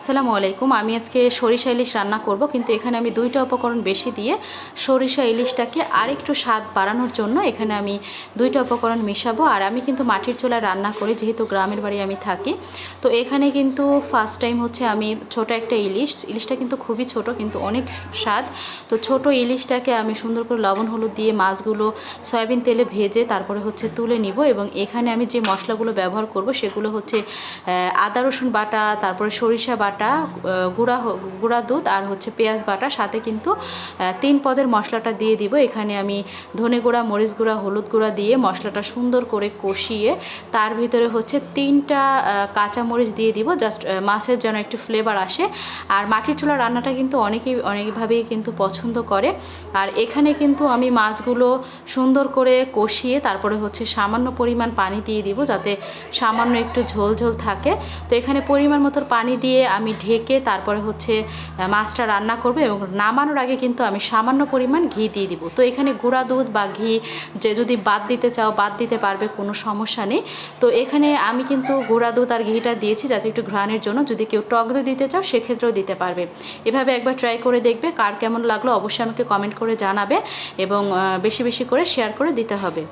আসসালামু আলাইকুম। আমি আজকে সরিষা ইলিশ রান্না করব, কিন্তু এখানে আমি দুইটা উপকরণ বেশি দিয়ে সরিষা ইলিশটাকে আরেকটু স্বাদ বাড়ানোর জন্য এখানে আমি দুইটা উপকরণ মিশাবো। আর আমি কিন্তু মাটির চুলায় রান্না করি, যেহেতু গ্রামের বাড়ি আমি থাকি। তো এখানে কিন্তু ফার্স্ট টাইম হচ্ছে আমি ছোট একটা ইলিশটা কিন্তু খুবই ছোট, কিন্তু অনেক স্বাদ। তো ছোট ইলিশটাকে আমি সুন্দর করে লবণ হলুদ দিয়ে মাছগুলো সয়াবিন তেলে ভেজে তারপরে হচ্ছে তুলে নিব। এবং এখানে আমি যে মশলাগুলো ব্যবহার করব সেগুলো হচ্ছে আদা রসুন বাটা, তারপরে সরিষা বাটা, গুঁড়া দুধ আর হচ্ছে পেঁয়াজ বাটা, সাথে কিন্তু 3 পদের মশলাটা দিয়ে দিব। এখানে আমি ধনে গুঁড়া, মরিচ গুঁড়া, হলুদ গুঁড়া দিয়ে মশলাটা সুন্দর করে কষিয়ে তার ভিতরে হচ্ছে 3টা কাঁচামরিচ দিয়ে দিব, জাস্ট মাছের যেন একটু ফ্লেভার আসে। আর মাটির চুলা রান্নাটা কিন্তু অনেকভাবেই কিন্তু পছন্দ করে। আর এখানে কিন্তু আমি মাছগুলো সুন্দর করে কষিয়ে তারপরে হচ্ছে সামান্য পরিমাণ পানি দিয়ে দিব, যাতে সামান্য একটু ঝোল ঝোল থাকে। তো এখানে পরিমাণ মতো পানি দিয়ে আমি ঢেকে তারপরে হচ্ছে মাছটা রান্না করব। এবং নামানোর আগে কিন্তু আমি সামান্য পরিমাণ ঘি দিয়ে দিব। তো এখানে গুঁড়া দুধ বা ঘি যে যদি বাদ দিতে চাও বাদ দিতে পারবে, কোনো সমস্যা নেই। তো এখানে আমি কিন্তু গুঁড়া দুধ আর ঘিটা দিয়েছি যাতে একটু ঘ্রাণের জন্য। যদি কেউ টক দই দিতে চাও সেক্ষেত্রেও দিতে পারবে। এভাবে একবার ট্রাই করে দেখবে, কার কেমন লাগলো অবশ্যই আমাকে কমেন্ট করে জানাবে, এবং বেশি বেশি করে শেয়ার করে দিতে হবে।